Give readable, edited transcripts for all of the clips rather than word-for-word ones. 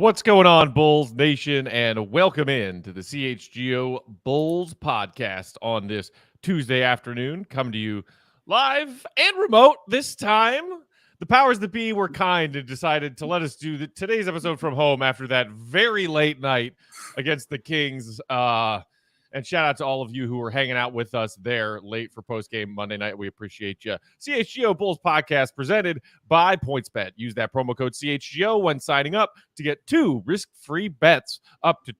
What's going on, Bulls Nation, and welcome in to the CHGO Bulls Podcast on this Tuesday afternoon. Come to you live and remote this time. The powers that be were kind and decided to let us do today's episode from home after that very late night against the Kings. And shout out to all of you who were hanging out with us there late for postgame Monday night. We appreciate you. CHGO Bulls Podcast presented by PointsBet. Use that promo code CHGO when signing up to get 2 risk-free bets up to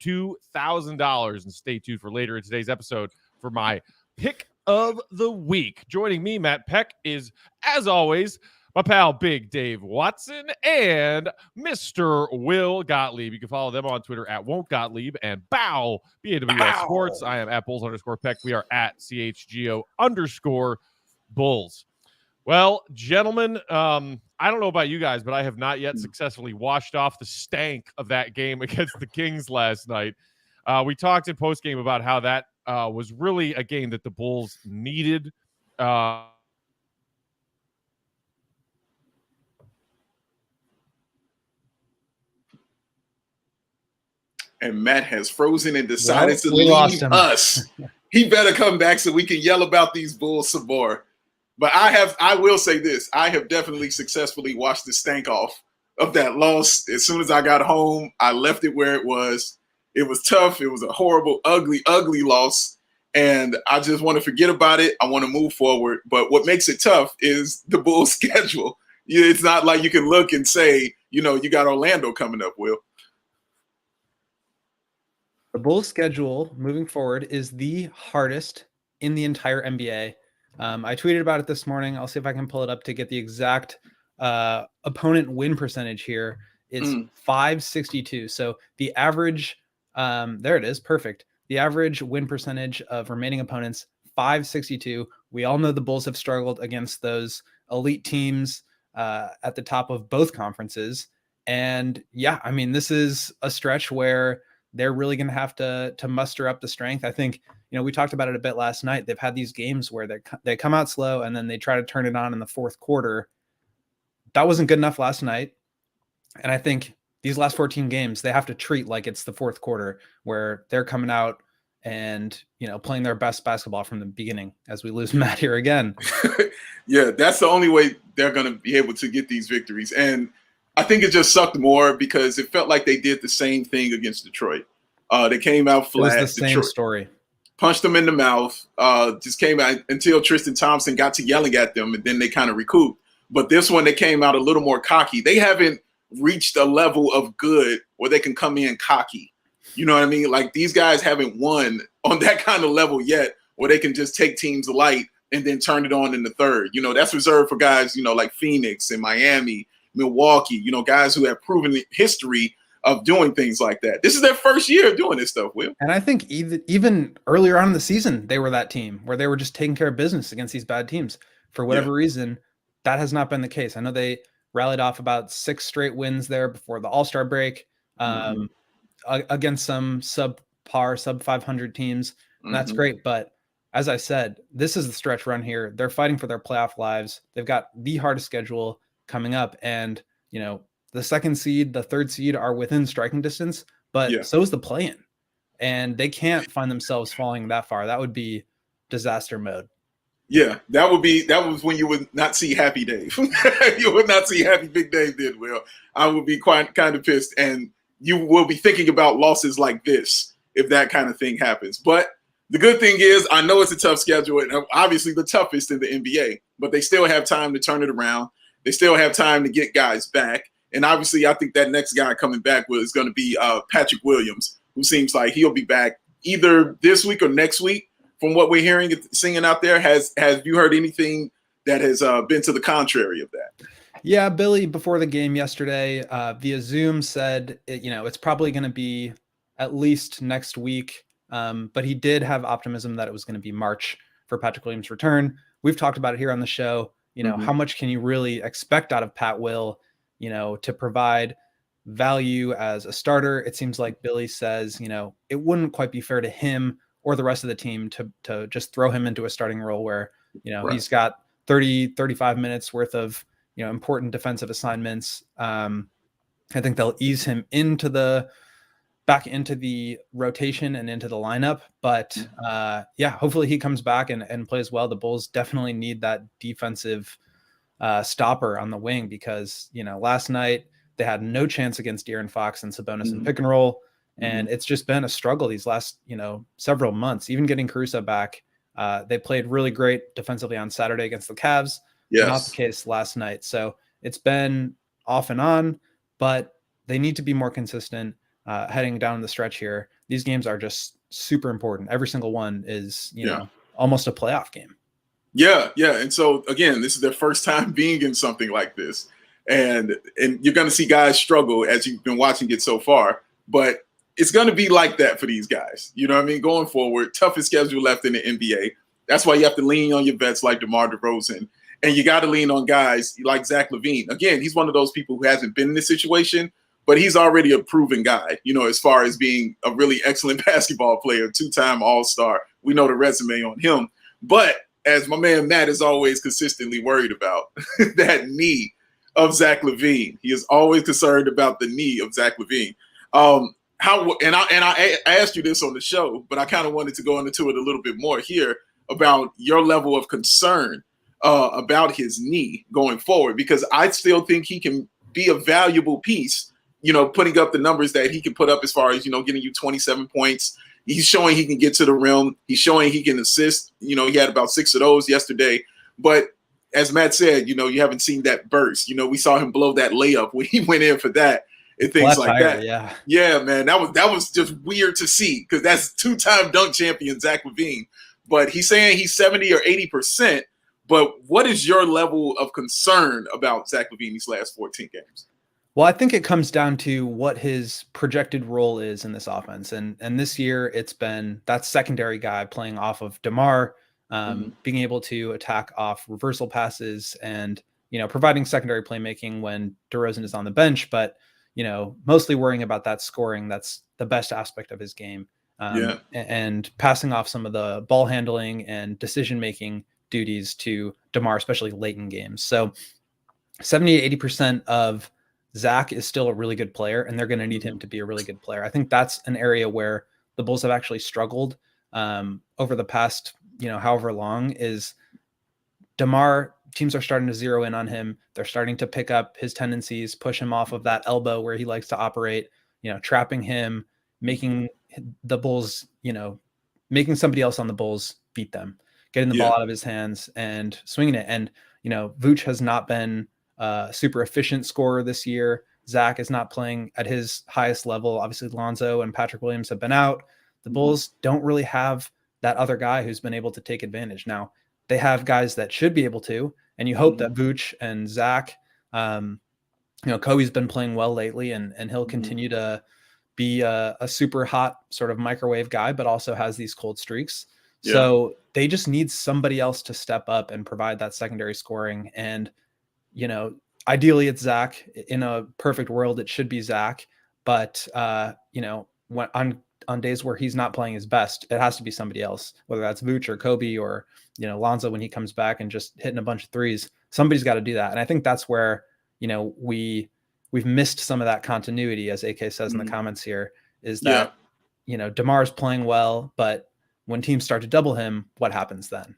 $2,000. And stay tuned for later in today's episode for my pick of the week. Joining me, Matt Peck, is, as always, my pal Big Dave Watson and Mr. Will Gottlieb. You can follow them on Twitter at Won'tGottlieb and BAWS Sports. I am at Bulls_Peck. We are at CHGO_Bulls. Well, gentlemen, I don't know about you guys, but I have not yet successfully washed off the stank of that game against the Kings last night. We talked in postgame about how that was really a game that the Bulls needed. And Matt has frozen and decided to leave us. He better come back so we can yell about these Bulls some more. But I will say this. I have definitely successfully washed the stank off of that loss. As soon as I got home, I left it where it was. It was tough. It was a horrible, ugly, ugly loss. And I just want to forget about it. I want to move forward. But what makes it tough is the Bulls' schedule. It's not like you can look and say, you got Orlando coming up, Will. The Bulls schedule moving forward is the hardest in the entire NBA. I tweeted about it this morning. I'll see if I can pull it up to get the exact opponent win percentage here. It's 562. So the average, there it is, perfect. The average win percentage of remaining opponents, 562. We all know the Bulls have struggled against those elite teams at the top of both conferences. And yeah, I mean, this is a stretch where they're really going to have to muster up the strength. I think, we talked about it a bit last night. They've had these games where they come out slow and then they try to turn it on in the fourth quarter. That wasn't good enough last night. And I think these last 14 games, they have to treat like it's the fourth quarter where they're coming out and, playing their best basketball from the beginning as we lose Matt here again. Yeah, that's the only way they're going to be able to get these victories. And I think it just sucked more because it felt like they did the same thing against Detroit. They came out flat. It was the same story. Punched them in the mouth. Just came out until Tristan Thompson got to yelling at them, and then they kind of recouped. But this one, they came out a little more cocky. They haven't reached a level of good where they can come in cocky. You know what I mean? Like, these guys haven't won on that kind of level yet where they can just take teams light and then turn it on in the third. That's reserved for guys, like Phoenix and Miami, Milwaukee, guys who have proven history of doing things like that. This is their first year of doing this stuff, Will. And I think even earlier on in the season, they were that team where they were just taking care of business against these bad teams. For whatever reason, that has not been the case. I know they rallied off about 6 straight wins there before the All-Star break against some subpar, sub 500 teams. And that's great. But as I said, this is the stretch run here. They're fighting for their playoff lives. They've got the hardest schedule coming up, and the second seed, the third seed are within striking distance, but so is the play-in, and they can't find themselves falling that far. That would be disaster mode. Yeah, that was when you would not see Happy Dave. You would not see Happy Big Dave then, Will. I would be kind of pissed, and you will be thinking about losses like this if that kind of thing happens. But the good thing is, I know it's a tough schedule, and obviously the toughest in the NBA, but they still have time to turn it around. They still have time to get guys back. And obviously, I think that next guy coming back is going to be Patrick Williams, who seems like he'll be back either this week or next week. From what we're hearing, singing out there, have you heard anything that has been to the contrary of that? Yeah, Billy, before the game yesterday, via Zoom said, it's probably going to be at least next week. But he did have optimism that it was going to be March for Patrick Williams' return. We've talked about it here on the show. How much can you really expect out of Pat Will, to provide value as a starter? It seems like Billy says, it wouldn't quite be fair to him or the rest of the team to just throw him into a starting role where, he's got 35 minutes worth of, important defensive assignments. I think they'll ease him back into the rotation and into the lineup. But hopefully he comes back and plays well. The Bulls definitely need that defensive stopper on the wing because, last night they had no chance against De'Aaron Fox and Sabonis in pick and roll. And it's just been a struggle these last, several months, even getting Caruso back. They played really great defensively on Saturday against the Cavs. Yes. Not the case last night. So it's been off and on, but they need to be more consistent heading down the stretch here. These games are just super important. Every single one is, almost a playoff game. Yeah. And so, again, this is their first time being in something like this. And you're going to see guys struggle as you've been watching it so far. But it's going to be like that for these guys. You know what I mean? Going forward, toughest schedule left in the NBA. That's why you have to lean on your vets like DeMar DeRozan. And you got to lean on guys like Zach Lavine. Again, he's one of those people who hasn't been in this situation, but he's already a proven guy, as far as being a really excellent basketball player, 2-time All-Star. We know the resume on him. But as my man Matt is always consistently worried about, that knee of Zach Lavine. He is always concerned about the knee of Zach Lavine. I asked you this on the show, but I kind of wanted to go into it a little bit more here about your level of concern about his knee going forward, because I still think he can be a valuable piece, putting up the numbers that he can put up as far as, getting you 27 points. He's showing he can get to the rim. He's showing he can assist. He had about 6 of those yesterday. But as Matt said, you haven't seen that burst. We saw him blow that layup when he went in for that. And things like that. Yeah, man, that was just weird to see because that's 2-time dunk champion Zach Lavine. But he's saying he's 70 or 80%. But what is your level of concern about Zach Lavine these last 14 games? Well, I think it comes down to what his projected role is in this offense. And this year it's been that secondary guy playing off of DeMar, being able to attack off reversal passes and, providing secondary playmaking when DeRozan is on the bench. But mostly worrying about that scoring. That's the best aspect of his game. And passing off some of the ball handling and decision-making duties to DeMar, especially late in games. So 70 to 80% of Zach is still a really good player, and they're going to need him to be a really good player. I think that's an area where the Bulls have actually struggled over the past, however long, is DeMar. Teams are starting to zero in on him. They're starting to pick up his tendencies, push him off of that elbow where he likes to operate, trapping him, making the Bulls, making somebody else on the Bulls beat them, getting the ball out of his hands and swinging it. And, Vooch has not been a super efficient scorer this year. Zach is not playing at his highest level. Obviously, Lonzo and Patrick Williams have been out. The Bulls don't really have that other guy who's been able to take advantage. Now, they have guys that should be able to, and you hope that Vooch and Zach, Coby's been playing well lately, and he'll continue to be a super hot sort of microwave guy, but also has these cold streaks. Yeah. So they just need somebody else to step up and provide that secondary scoring. And, ideally it's Zach. In a perfect world, it should be Zach. But, when on days where he's not playing his best, it has to be somebody else, whether that's Vooch or Coby or, Lonzo when he comes back and just hitting a bunch of threes. Somebody's got to do that. And I think that's where, we've missed some of that continuity, as AK says in the comments here, is that, DeMar's playing well, but when teams start to double him, what happens then?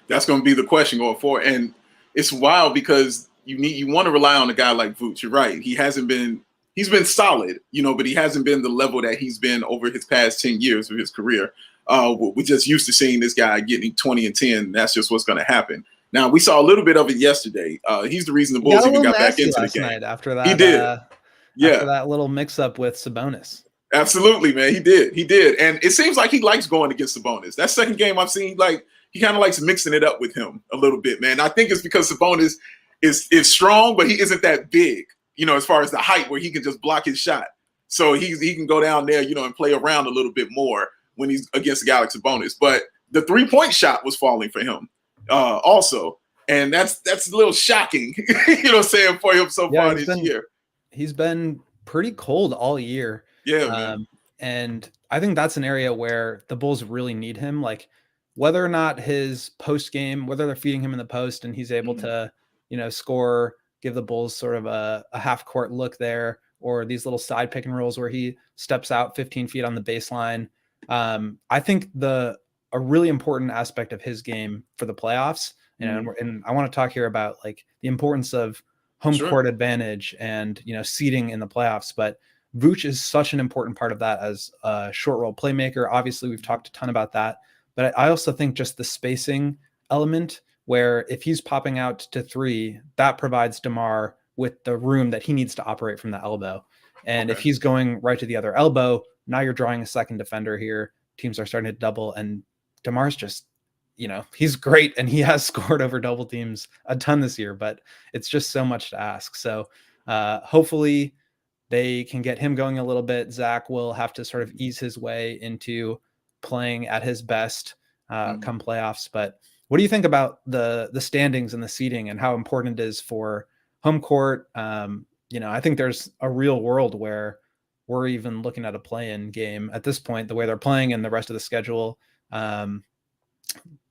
That's going to be the question going forward. And it's wild because you want to rely on a guy like Vooch. You're right. He's been solid, but he hasn't been the level that he's been over his past 10 years of his career. We're just used to seeing this guy getting 20 and 10. That's just what's going to happen. Now, we saw a little bit of it yesterday. He's the reason the Bulls even got back into the game. After that, he did. After that little mix-up with Sabonis. Absolutely, man. He did. And it seems like he likes going against Sabonis. That second game I've seen, he kind of likes mixing it up with him a little bit, man. I think it's because Sabonis is strong, but he isn't that big, as far as the height where he can just block his shot. So he can go down there, and play around a little bit more when he's against a guy like Sabonis. But the 3-point shot was falling for him also. And that's a little shocking, for him so far this year. He's been pretty cold all year. Yeah, man. And I think that's an area where the Bulls really need him. Like whether or not his post game, whether they're feeding him in the post and he's able to, score give the Bulls sort of a half court look there, or these little side pick and rolls where he steps out 15 feet on the baseline. I think a really important aspect of his game for the playoffs, and I want to talk here about like the importance of home court advantage and, seeding in the playoffs, but Vooch is such an important part of that as a short roll playmaker. Obviously, we've talked a ton about that, but I also think just the spacing element, where if he's popping out to three, that provides DeMar with the room that he needs to operate from the elbow. And if he's going right to the other elbow, now you're drawing a second defender here. Teams are starting to double, and DeMar's just, he's great, and he has scored over double teams a ton this year, but it's just so much to ask. So hopefully they can get him going a little bit. Zach will have to sort of ease his way into playing at his best come playoffs. But what do you think about the standings and the seeding and how important it is for home court? I think there's a real world where we're even looking at a play-in game at this point, the way they're playing and the rest of the schedule.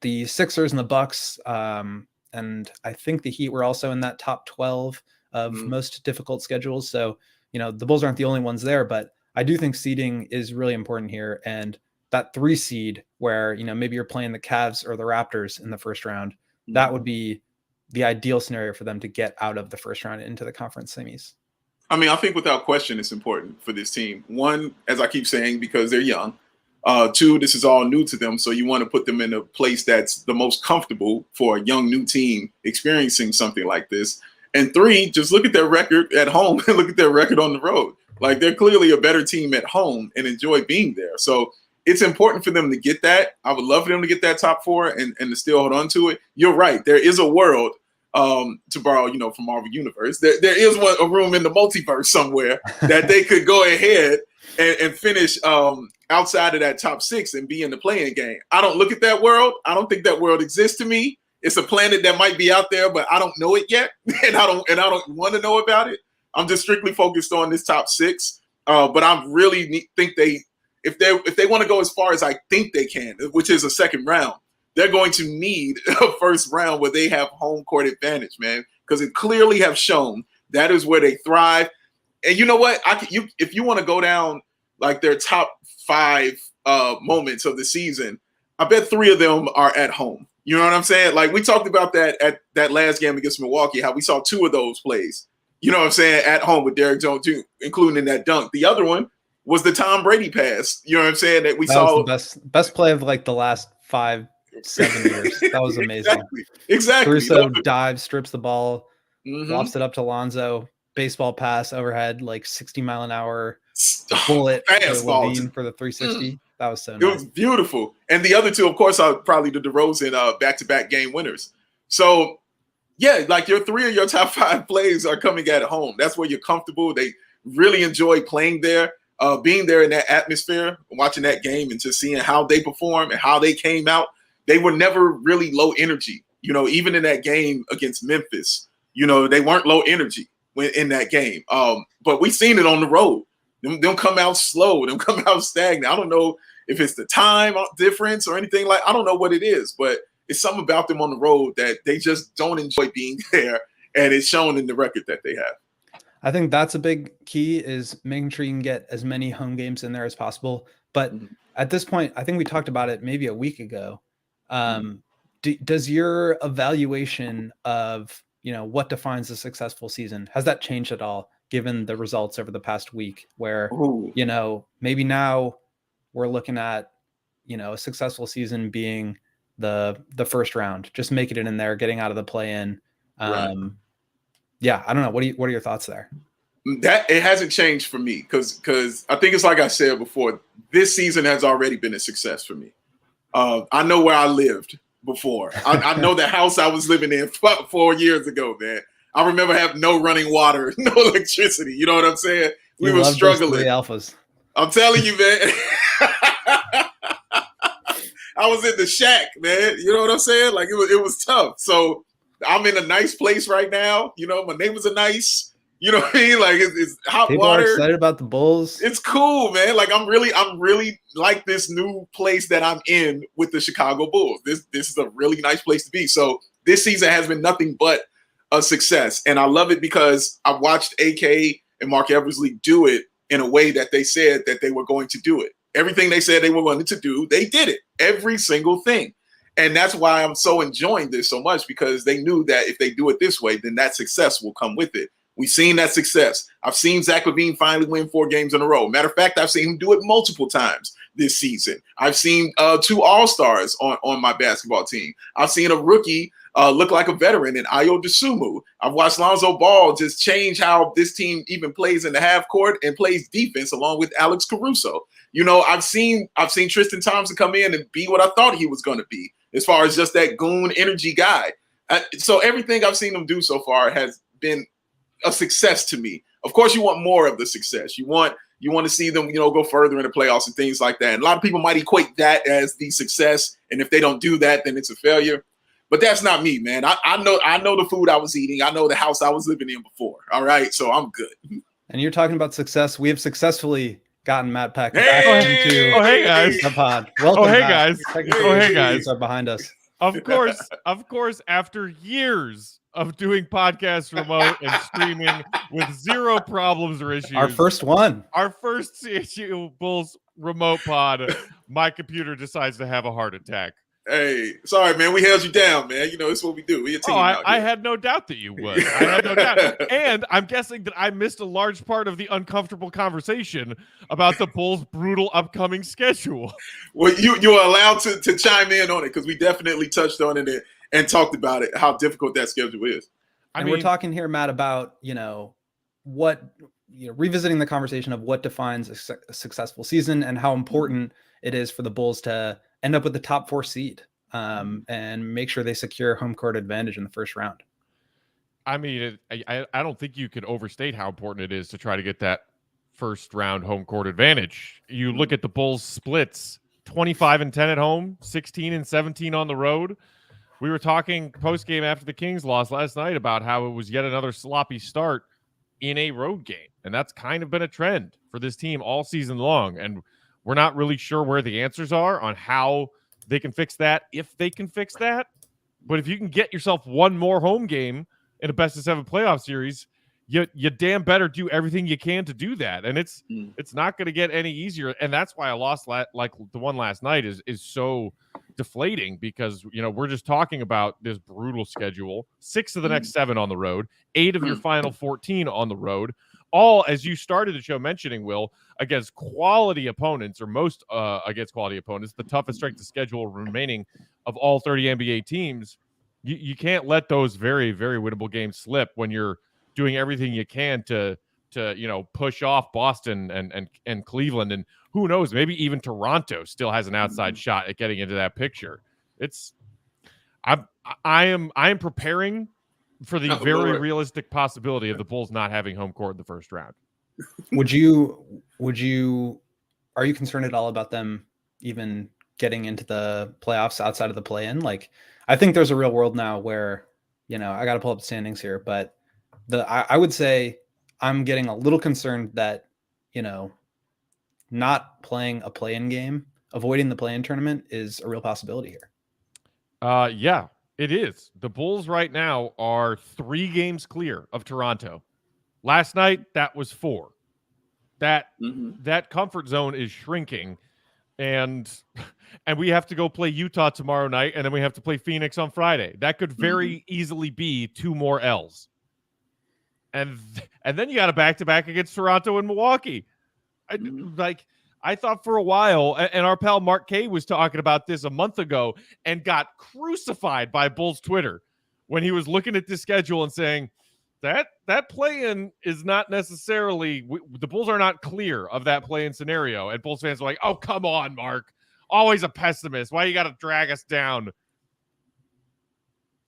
The Sixers and the Bucks, and I think the Heat were also in that top 12 of most difficult schedules. So, the Bulls aren't the only ones there, but I do think seeding is really important here. And that 3 seed where, maybe you're playing the Cavs or the Raptors in the first round, that would be the ideal scenario for them to get out of the first round into the conference semis. I mean, I think without question, it's important for this team. One, as I keep saying, because they're young. 2, this is all new to them. So you want to put them in a place that's the most comfortable for a young new team experiencing something like this. And 3, just look at their record at home and look at their record on the road. Like, they're clearly a better team at home and enjoy being there. So it's important for them to get that. I would love for them to get that top 4 and to still hold on to it. You're right. There is a world, to borrow, from Marvel Universe. There is a room in the multiverse somewhere that they could go ahead and finish outside of that top 6 and be in the play-in game. I don't look at that world. I don't think that world exists to me. It's a planet that might be out there, but I don't know it yet, and I don't want to know about it. I'm just strictly focused on this top 6. But I really think if they want to go as far as I think they can, which is a second round, they're going to need a first round where they have home court advantage, man, because it clearly have shown that is where they thrive. And you know what? If you want to go down like their top 5 moments of the season, I bet 3 of them are at home. You know what I'm saying? Like, we talked about that at that last game against Milwaukee, how we saw 2 of those plays, you know what I'm saying, at home with Derrick Jones too, including in that dunk. The other one was the Tom Brady pass, you know what I'm saying, that we saw. Was the best play of like the last 5-7 years. That was amazing. Exactly. Caruso dives, strips the ball, lofts it up to Lonzo, baseball pass overhead, like 60-mile-an-hour bullet to Lavine for the 360. That was so nice. It was beautiful. And the other 2, of course, are probably the DeRozan back-to-back game winners. So, yeah, like your 3 of your top 5 plays are coming at home. That's where you're comfortable. They really enjoy playing there, being there in that atmosphere, watching that game and just seeing how they perform and how they came out. They were never really low energy. Even in that game against Memphis, they weren't low energy in that game. But we seen it on the road. Them come out slow. Them come out stagnant. I don't know if it's the time difference or anything like. I don't know what it is, but it's something about them on the road that they just don't enjoy being there, and it's shown in the record that they have. I think that's a big key, is making sure you can get as many home games in there as possible. But at this point, I think we talked about it maybe a week ago. Does your evaluation of what defines a successful season, has that changed at all given the results over the past week, where maybe now we're looking at a successful season being the first round, just making it in there, getting out of the play-in? Yeah, I don't know. What are your thoughts there? That it hasn't changed for me because I think it's like I said before, this season has already been a success for me. I know where I lived before. I know the house I was living in 4 years ago, man. I remember having no running water, no electricity. You know what I'm saying? We were struggling. Those 3 alphas. I'm telling you, man. I was in the shack, man. You know what I'm saying? Like, it was tough. So I'm in a nice place right now. My neighbors are nice. You know what I mean? Like, it's hot People water. Are excited about the Bulls. It's cool, man. Like, I'm really like this new place that I'm in with the Chicago Bulls. This is a really nice place to be. So this season has been nothing but a success. And I love it because I watched AK and Mark Eversley do it in a way that they said that they were going to do it. Everything they said they were going to do, they did it. Every single thing. And that's why I'm so enjoying this so much, because they knew that if they do it this way, then that success will come with it. We've seen that success. I've seen Zach Lavine finally win 4 games in a row. Matter of fact, I've seen him do it multiple times this season. I've seen 2 All-Stars on my basketball team. I've seen a rookie look like a veteran in Ayo Dosunmu. I've watched Lonzo Ball just change how this team even plays in the half court and plays defense along with Alex Caruso. You know, I've seen Tristan Thompson come in and be what I thought he was going to be, as far as just that goon energy guy. So everything I've seen him do so far has been a success to me. Of course, you want more of the success. You want to see them, go further in the playoffs and things like that. And a lot of people might equate that as the success. And if they don't do that, then it's a failure. But that's not me, man. I know the food I was eating. I know the house I was living in before. All right. So I'm good. And you're talking about success. We have successfully gotten Matt Peck Hey! back into hey guys. the pod. Welcome hey back. guys. Hey guys. Are behind us. Of course, after years of doing podcasts remote and streaming with 0 problems or issues. Our first one. Our first CHGO Bulls remote pod, my computer decides to have a heart attack. Hey, sorry, man. We held you down, man. It's what we do. We a team out here. I had no doubt that you would. I had no doubt. And I'm guessing that I missed a large part of the uncomfortable conversation about the Bulls' brutal upcoming schedule. Well, you are allowed to chime in on it, because we definitely touched on it and talked about it, how difficult that schedule is. I mean, we're talking here, Matt, about, revisiting the conversation of what defines a successful season and how important it is for the Bulls to end up with the top 4 seed and make sure they secure home court advantage in the first round. I mean, I don't think you could overstate how important it is to try to get that first round home court advantage. You look at the Bulls splits, 25-10 at home, 16-17 on the road. We were talking post-game after the Kings loss last night about how it was yet another sloppy start in a road game. And that's kind of been a trend for this team all season long. And we're not really sure where the answers are on how they can fix that, if they can fix that. But if you can get yourself one more home game in a best-of-7 playoff series, you damn better do everything you can to do that. And it's not going to get any easier. And that's why a loss like the one last night is so deflating, because, we're just talking about this brutal schedule. 6 of the next 7 on the road, 8 of your final 14 on the road. All, as you started the show mentioning, Will, against quality opponents, or most against quality opponents, the toughest strength of schedule remaining of all 30 NBA teams. You can't let those very, very winnable games slip when you're doing everything you can to push off Boston and Cleveland, and who knows, maybe even Toronto still has an outside shot at getting into that picture. I am preparing for the realistic possibility of the Bulls not having home court in the first round. Are you concerned at all about them even getting into the playoffs outside of the play-in? Like, I think there's a real world now where, I got to pull up the standings here, but I would say I'm getting a little concerned that, not playing a play-in game, avoiding the play-in tournament is a real possibility here. Yeah. It is. The Bulls right now are 3 games clear of Toronto. Last night, that was 4. That comfort zone is shrinking, and we have to go play Utah tomorrow night, and then we have to play Phoenix on Friday. That could very easily be 2 more L's. And then you got a back-to-back against Toronto and Milwaukee. I thought for a while, and our pal Mark K was talking about this a month ago and got crucified by Bulls Twitter when he was looking at this schedule and saying that play-in is not necessarily the Bulls are not clear of that play-in scenario. And Bulls fans are like, "Oh, come on, Mark. Always a pessimist. Why you got to drag us down?"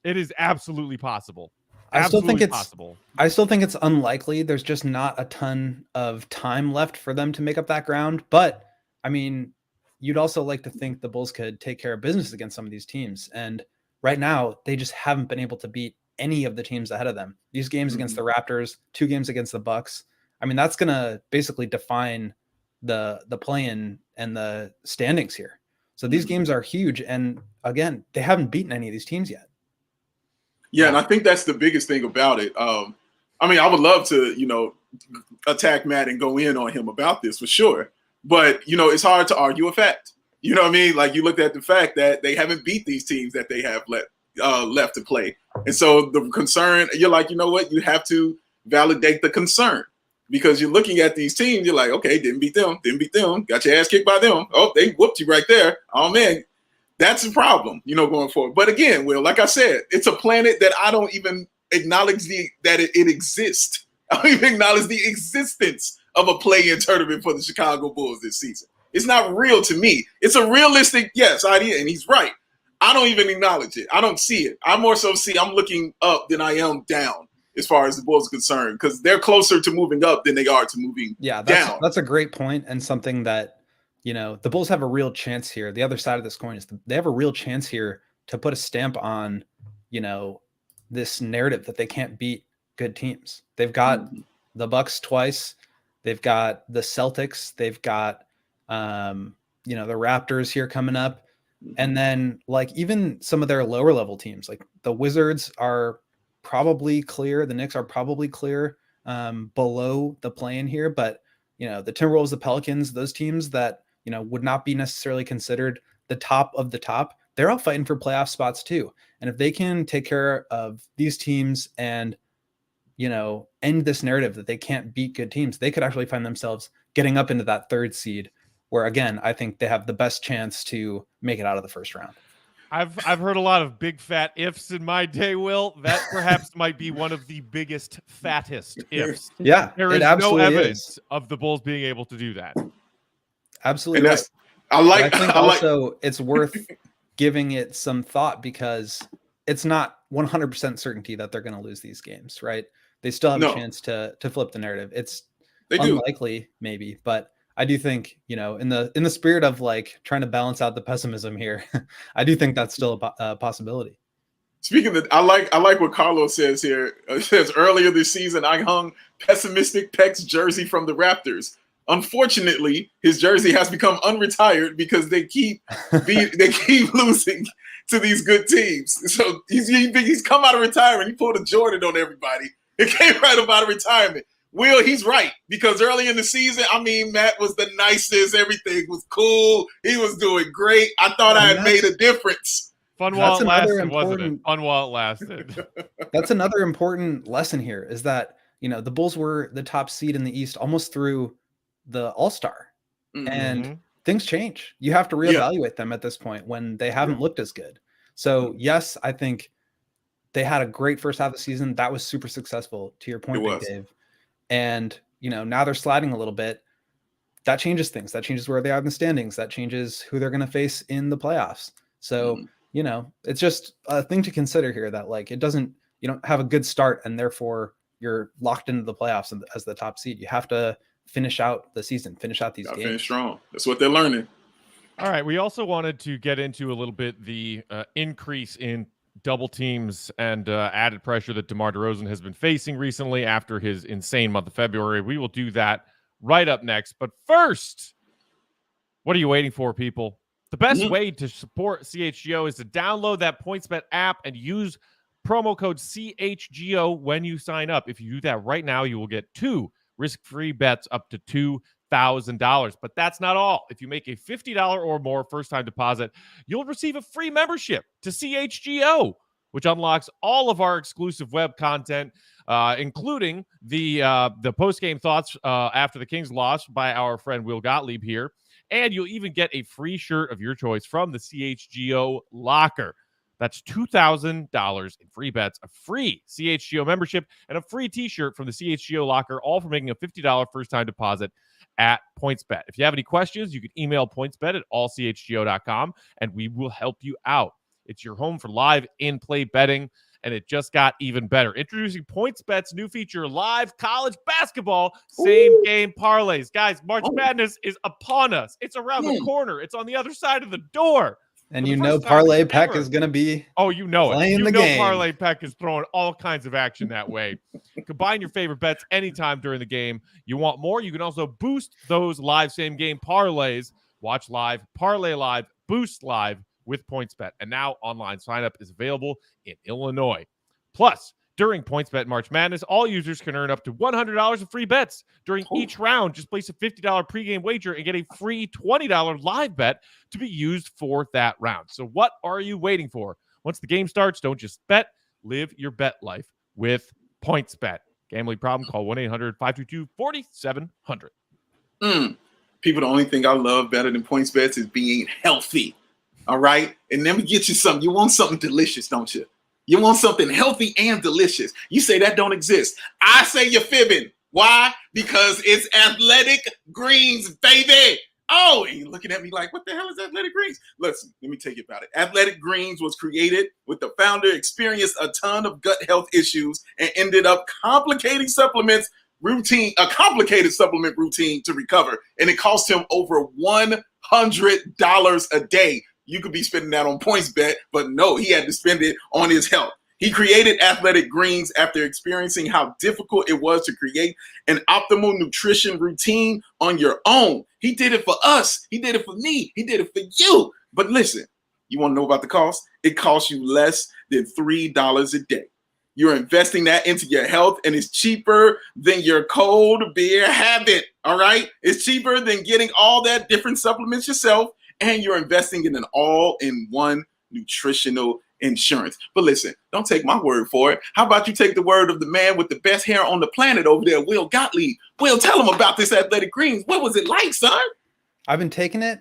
It is absolutely possible. I still think it's unlikely. There's just not a ton of time left for them to make up that ground. But I mean, you'd also like to think the Bulls could take care of business against some of these teams. And right now, they just haven't been able to beat any of the teams ahead of them. These games against the Raptors, 2 games against the Bucks. I mean, that's going to basically define the play-in and the standings here. So these games are huge. And again, they haven't beaten any of these teams yet. Yeah, and I think that's the biggest thing about it. I mean, I would love to, attack Matt and go in on him about this for sure. But, it's hard to argue a fact. You know what I mean? Like, you looked at the fact that they haven't beat these teams that they have left to play. And so the concern, you're like, you know what? You have to validate the concern because you're looking at these teams. You're like, okay, didn't beat them. Got your ass kicked by them. Oh, they whooped you right there. Oh, man. That's a problem, going forward. But again, Will, like I said, it's a planet that I don't even acknowledge that it exists. I don't even acknowledge the existence of a play-in tournament for the Chicago Bulls this season. It's not real to me. It's a realistic, idea, and he's right. I don't even acknowledge it. I don't see it. I more so I'm looking up than I am down as far as the Bulls are concerned because they're closer to moving up than they are to moving down. That's a great point and something that the Bulls have a real chance here. The other side of this coin is they have a real chance here to put a stamp on, this narrative that they can't beat good teams. They've got the Bucks twice. They've got the Celtics. They've got, the Raptors here coming up. And then even some of their lower level teams, like the Wizards are probably clear. The Knicks are probably clear below the play-in here. But, the Timberwolves, the Pelicans, those teams that, would not be necessarily considered the top of the top, they're all fighting for playoff spots too. And if they can take care of these teams and, end this narrative that they can't beat good teams, they could actually find themselves getting up into that third seed where, again, I think they have the best chance to make it out of the first round. I've heard a lot of big fat ifs in my day, Will. That perhaps might be one of the biggest, fattest ifs. Yeah, there is no evidence of the Bulls being able to do that. Absolutely. Right. I think also it's worth giving it some thought because it's not 100% certainty that they're going to lose these games, right? They still have a chance to flip the narrative. It's unlikely, maybe, but I do think, in the spirit of trying to balance out the pessimism here, I do think that's still a possibility. Speaking of, I like what Carlos says here. It says earlier this season, I hung pessimistic Peck's jersey from the Raptors. Unfortunately, his jersey has become unretired because they keep losing to these good teams. So he's come out of retirement. He pulled a Jordan on everybody. It came right up out of retirement. Will, he's right because early in the season, Matt was the nicest. Everything was cool. He was doing great. I thought I had made a difference. Fun while it lasted, wasn't it? Fun while it lasted. That's another important lesson here is that, the Bulls were the top seed in the East almost through the All-Star. And things change. You have to reevaluate them at this point when they haven't looked as good. So, yes, I think they had a great first half of the season. That was super successful, to your point, Big Dave. And, now they're sliding a little bit. That changes things. That changes where they are in the standings. That changes who they're going to face in the playoffs. So, it's just a thing to consider here that you don't have a good start and therefore you're locked into the playoffs as the top seed. You have to finish out the season, finish out these games. Finish strong. That's what they're learning. All right. We also wanted to get into a little bit the increase in double teams and added pressure that DeMar DeRozan has been facing recently after his insane month of February. We will do that right up next. But first, what are you waiting for, people? The best way to support CHGO is to download that PointsBet app and use promo code CHGO when you sign up. If you do that right now, you will get 2 risk-free bets up to $2,000. But that's not all. If you make a $50 or more first-time deposit, you'll receive a free membership to CHGO, which unlocks all of our exclusive web content, including the postgame thoughts after the Kings loss by our friend Will Gottlieb here. And you'll even get a free shirt of your choice from the CHGO locker. That's $2,000 in free bets, a free CHGO membership, and a free t-shirt from the CHGO locker, all for making a $50 first-time deposit at PointsBet. If you have any questions, you can email pointsbet@allchgo.com, and we will help you out. It's your home for live in-play betting, and it just got even better. Introducing PointsBet's new feature, live college basketball same-game parlays. Guys, March Madness is upon us. It's around the corner. It's on the other side of the door. And Parlay Peck is going to be playing the game. Parlay Peck is throwing all kinds of action that way. Combine your favorite bets anytime during the game. You want more? You can also boost those live same-game parlays. Watch live, parlay live, boost live with PointsBet. And now online sign-up is available in Illinois. Plus, during PointsBet March Madness, all users can earn up to $100 in free bets. During each round, just place a $50 pregame wager and get a free $20 live bet to be used for that round. So what are you waiting for? Once the game starts, don't just bet. Live your bet life with PointsBet. Gambling problem? Call 1-800-522-4700. People, the only thing I love better than PointsBet is being healthy. All right? And let me get you something. You want something delicious, don't you? You want something healthy and delicious. You say that don't exist. I say you're fibbing. Why? Because it's Athletic Greens, baby. Oh, and you're looking at me like, what the hell is Athletic Greens? Listen, let me tell you about it. Athletic Greens was created with the founder experienced a ton of gut health issues and ended up a complicated supplement routine to recover. And it cost him over $100 a day. You could be spending that on PointsBet, but no, he had to spend it on his health. He created Athletic Greens after experiencing how difficult it was to create an optimal nutrition routine on your own. He did it for us. He did it for me. He did it for you. But listen, you want to know about the cost? It costs you less than $3 a day. You're investing that into your health, and it's cheaper than your cold beer habit, all right? It's cheaper than getting all that different supplements yourself, and you're investing in an all-in-one nutritional insurance. But listen, don't take my word for it. How about you take the word of the man with the best hair on the planet over there, Will Gottlieb? Will, tell him about this Athletic Greens. What was it like, son? I've been taking it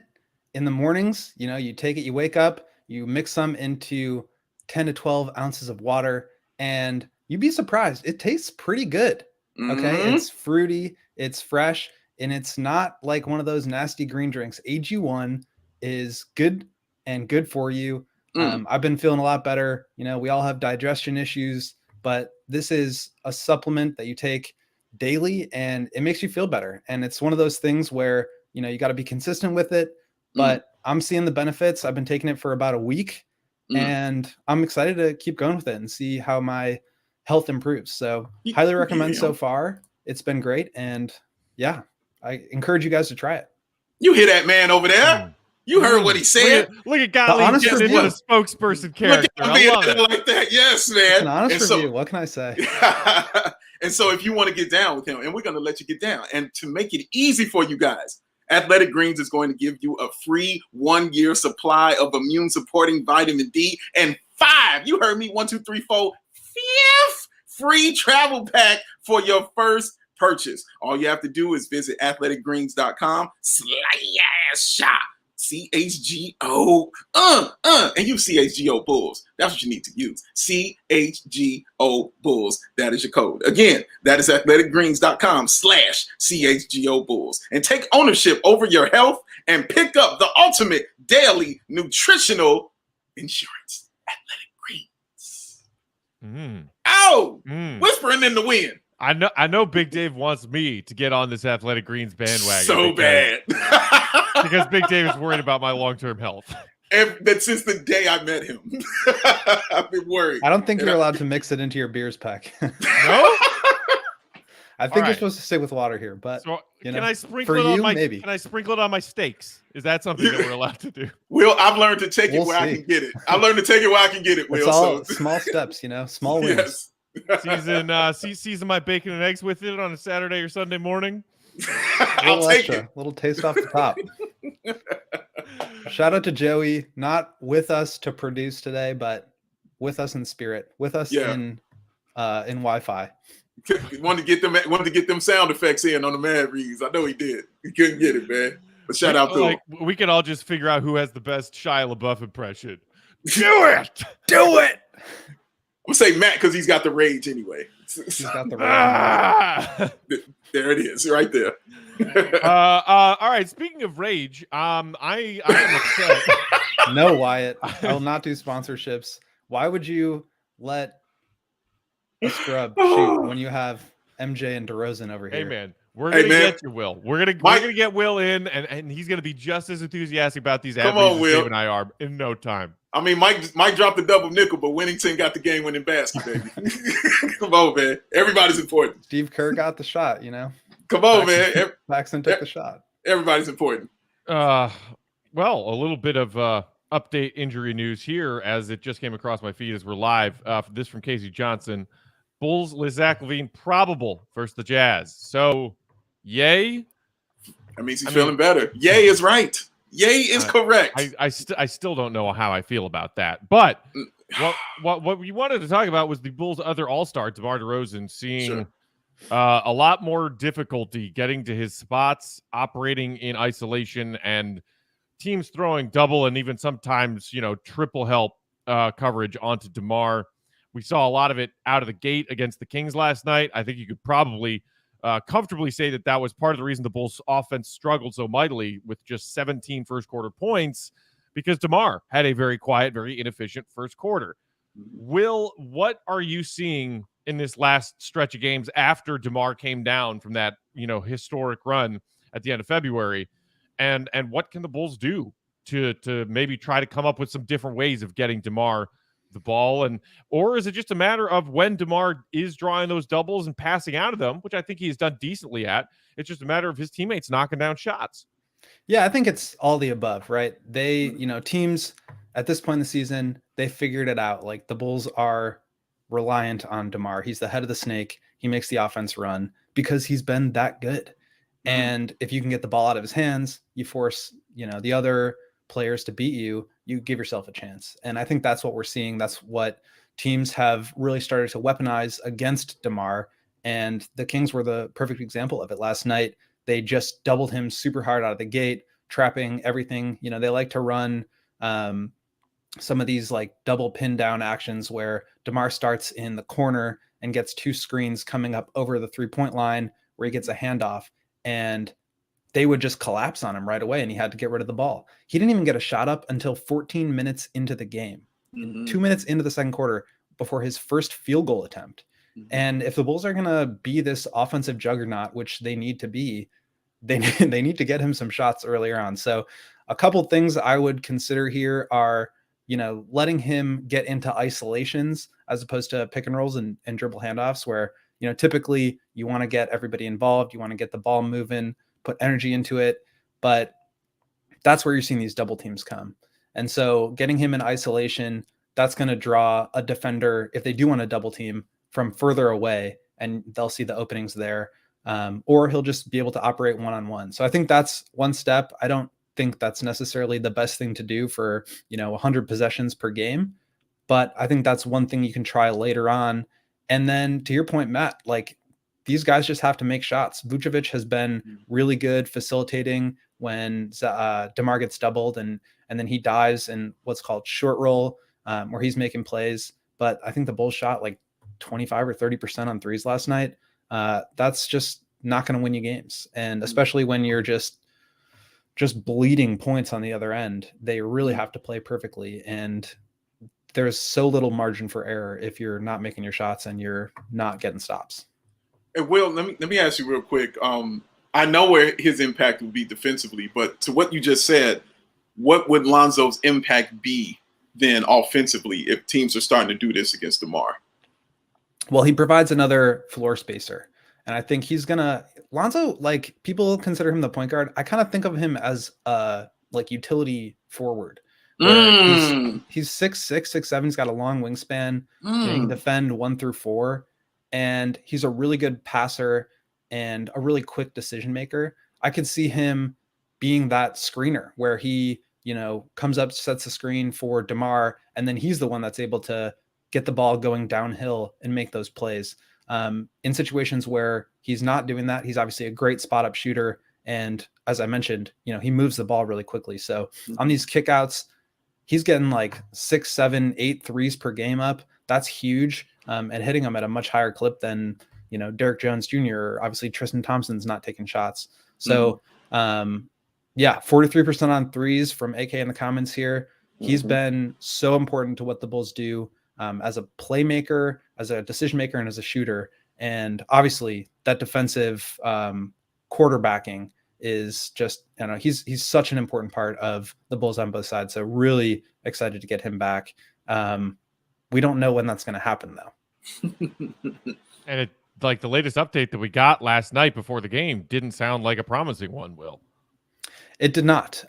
in the mornings. You know, you take it, you wake up, you mix some into 10 to 12 ounces of water, and you'd be surprised. It tastes pretty good. Okay. It's fruity, it's fresh, and it's not like one of those nasty green drinks. AG1 is good and good for you. I've been feeling a lot better. You know, we all have digestion issues, but this is a supplement that you take daily and it makes you feel better. And it's one of those things where, you know, you got to be consistent with it, but I'm seeing the benefits. I've been taking it for about a week and I'm excited to keep going with it and see how my health improves. So highly recommend so far. It's been great. And yeah, I encourage you guys to try it. You hear that man over there? You heard what he said. Look at Gottlieb getting into the spokesperson character. I love it like that. Yes, man. It's an honest review. What can I say? And so if you want to get down with him, and we're going to let you get down, and to make it easy for you guys, Athletic Greens is going to give you a free 1-year supply of immune-supporting vitamin D and 5, you heard me, 1, 2, 3, 4, 5th free travel pack for your first purchase. All you have to do is visit athleticgreens.com/shop. CHGO, and you CHGO Bulls. That's what you need to use. CHGO Bulls. That is your code. Again, that is athleticgreens.com/CHGO Bulls. And take ownership over your health and pick up the ultimate daily nutritional insurance. Athletic Greens. Whispering in the wind. I know Big Dave wants me to get on this Athletic Greens bandwagon. So bad. Because Big Dave is worried about my long-term health. But since the day I met him, I've been worried. I don't think you're allowed to mix it into your beers pack. No? I think you're supposed to stick with water here, but so, you know, can I sprinkle it on maybe. Can I sprinkle it on my steaks? Is that something that we're allowed to do? Will, I've learned to take it where I can get it. I've learned to take it where I can get it, Will. It's all small steps, you know, small wins. Yes. Season my bacon and eggs with it on a Saturday or Sunday morning. I'll take it. Little taste off the top. Shout out to Joey, not with us to produce today, but with us in spirit, with us in Wi-Fi. Wanted to get them sound effects in on the Mad Reads. I know he did. He couldn't get it, man. But shout out to him. We can all just figure out who has the best Shia LaBeouf impression. Do it. I'm gonna say Matt because he's got the rage anyway. He's got the rage. There it is, right there. All right. Speaking of rage, I am upset. No, Wyatt. I will not do sponsorships. Why would you let a scrub shoot when you have MJ and DeRozan over here? Hey man, we're gonna get you, Will. We're gonna get Will in, and he's gonna be just as enthusiastic about these athletes as Dave and I are in no time. I mean, Mike dropped the double nickel, but Winnington got the game-winning basket, baby. Come on, man. Everybody's important. Steve Kerr got the shot, you know. Come on, Paxson took the shot. Everybody's important. Well, a little bit of update injury news here as it just came across my feed as we're live. This from Casey Johnson. Bulls with Zach Lavine probable versus the Jazz. So, yay. That means he's feeling better. Yay is right. Yay is correct. I still don't know how I feel about that. But what we wanted to talk about was the Bulls' other all-star, DeMar DeRozan, seeing a lot more difficulty getting to his spots, operating in isolation, and teams throwing double and even sometimes, triple help coverage onto DeMar. We saw a lot of it out of the gate against the Kings last night. I think you could probably comfortably say that was part of the reason the Bulls offense struggled so mightily with just 17 first quarter points, because DeMar had a very quiet, very inefficient first quarter. Will, what are you seeing in this last stretch of games after DeMar came down from that, historic run at the end of February? And what can the Bulls do to maybe try to come up with some different ways of getting DeMar the ball? Or is it just a matter of when DeMar is drawing those doubles and passing out of them, which I think he's done decently at, it's just a matter of his teammates knocking down shots? Yeah, I think it's all the above, right? They, teams at this point in the season, they figured it out. Like, the Bulls are reliant on DeMar. He's the head of the snake. He makes the offense run because he's been that good. And if you can get the ball out of his hands, you force, the other players to beat you, you give yourself a chance. And I think that's what we're seeing. That's what teams have really started to weaponize against DeMar. And the Kings were the perfect example of it last night. They just doubled him super hard out of the gate, trapping everything. They like to run some of these like double pin down actions where DeMar starts in the corner and gets two screens coming up over the 3-point line where he gets a handoff, and they would just collapse on him right away, and he had to get rid of the ball. He didn't even get a shot up until 14 minutes into the game, 2 minutes into the second quarter, before his first field goal attempt. And if the Bulls are going to be this offensive juggernaut, which they need to be, they need to get him some shots earlier on. So a couple things I would consider here are, letting him get into isolations as opposed to pick and rolls and dribble handoffs where, typically you want to get everybody involved. You want to get the ball moving, put energy into it, but that's where you're seeing these double teams come. And so getting him in isolation, that's going to draw a defender, if they do want to double team, from further away, and they'll see the openings there. Or he'll just be able to operate one-on-one. So I think that's one step. I don't think that's necessarily the best thing to do for, 100 possessions per game, but I think that's one thing you can try later on. And then to your point, Matt, like, these guys just have to make shots. Vucevic has been really good facilitating when DeMar gets doubled, and then he dives in what's called short roll, where he's making plays. But I think the Bulls shot like 25 or 30% on threes last night. That's just not going to win you games. And especially when you're just bleeding points on the other end, they really have to play perfectly. And there's so little margin for error if you're not making your shots and you're not getting stops. And Will, let me ask you real quick. I know where his impact will be defensively, but to what you just said, what would Lonzo's impact be then offensively if teams are starting to do this against DeMar? Well, he provides another floor spacer. And I think Lonzo, like, people consider him the point guard. I kind of think of him as like utility forward. He's 6'6", 6'7". He's got a long wingspan. He can defend 1 through 4. And he's a really good passer and a really quick decision maker. I could see him being that screener where he, comes up, sets the screen for DeMar, and then he's the one that's able to get the ball going downhill and make those plays. In situations where he's not doing that, he's obviously a great spot up shooter. And as I mentioned, he moves the ball really quickly. So on these kickouts, he's getting like 6, 7, 8 threes per game up. That's huge. And hitting them at a much higher clip than, Derek Jones Jr. Obviously, Tristan Thompson's not taking shots. So, 43% on threes from AK in the comments here. He's been so important to what the Bulls do as a playmaker, as a decision maker, and as a shooter. And obviously, that defensive quarterbacking is just, he's such an important part of the Bulls on both sides. So really excited to get him back. We don't know when that's going to happen, though. And the latest update that we got last night before the game didn't sound like a promising one, Will. It did not.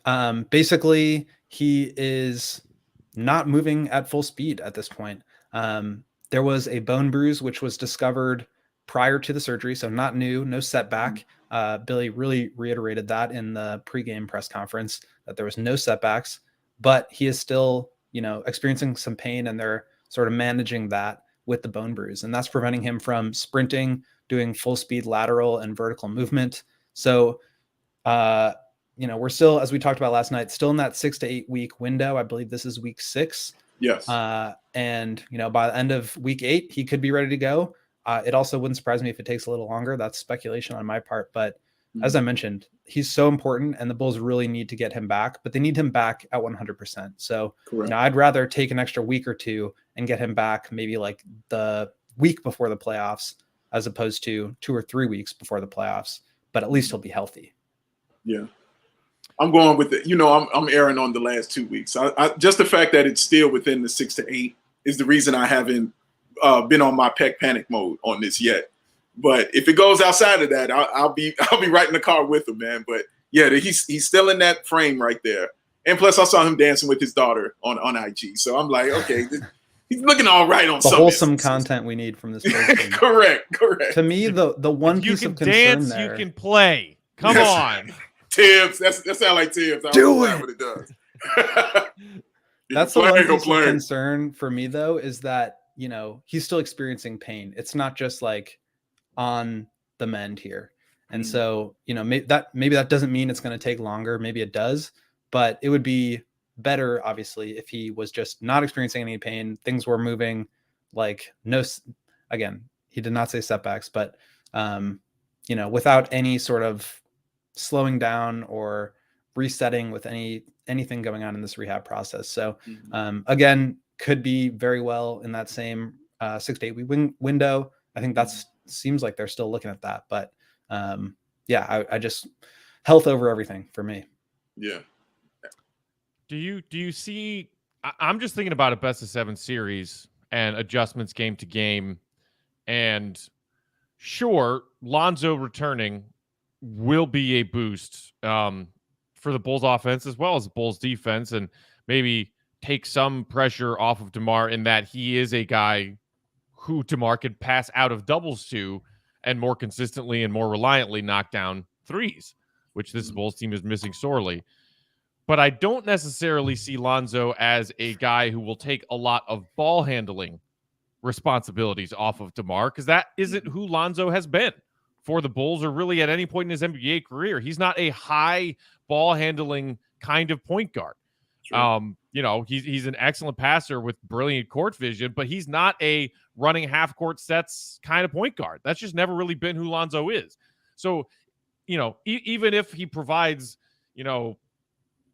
Basically, he is not moving at full speed at this point. There was a bone bruise, which was discovered prior to the surgery, so not new, no setback. Billy really reiterated that in the pregame press conference, that there was no setbacks, but he is still, experiencing some pain, and they're sort of managing that with the bone bruise, and that's preventing him from sprinting, doing full speed lateral and vertical movement. So, we're still, as we talked about last night, still in that 6 to 8 week window. I believe this is week 6. Yes. And by the end of week 8, he could be ready to go. It also wouldn't surprise me if it takes a little longer. That's speculation on my part. But as I mentioned, he's so important, and the Bulls really need to get him back, but they need him back at 100%. So I'd rather take an extra week or two and get him back maybe like the week before the playoffs, as opposed to 2 or 3 weeks before the playoffs. But at least he'll be healthy. Yeah. I'm going with it. I'm erring on the last 2 weeks. I just the fact that it's still within the 6 to 8 is the reason I haven't been on my panic mode on this yet. But if it goes outside of that, I'll be right in the car with him, man. But yeah, he's still in that frame right there. And plus, I saw him dancing with his daughter on IG. So I'm like, okay, he's looking all right on some wholesome content we need from this person. Correct. To me, the one piece of concern dance, there, you can play. Come on. Tibbs, that sounds like Tibbs. I Do don't know it. what it does. That's the one piece of concern for me, though, is that he's still experiencing pain. It's not just like on the mend here, and so maybe that doesn't mean it's going to take longer. Maybe it does, but it would be better, obviously, if he was just not experiencing any pain. Things were moving like no. Again, he did not say setbacks, but without any sort of slowing down or resetting with anything going on in this rehab process. So again, could be very well in that same 6 to 8 week window. I think seems like they're still looking at that, but I just health over everything for me. Yeah. Do you see, I'm just thinking about a best of 7 series and adjustments game to game, and sure, Lonzo returning will be a boost for the Bulls offense as well as the Bulls defense, and maybe take some pressure off of DeMar in that he is a guy who DeMar could pass out of doubles to and more consistently and more reliantly knock down threes, which this Bulls team is missing sorely. But I don't necessarily see Lonzo as a guy who will take a lot of ball handling responsibilities off of DeMar, because that isn't who Lonzo has been for the Bulls or really at any point in his NBA career. He's not a high ball handling kind of point guard. Sure. He's an excellent passer with brilliant court vision, but he's not a running half court sets kind of point guard. That's just never really been who Lonzo is. So, even if he provides,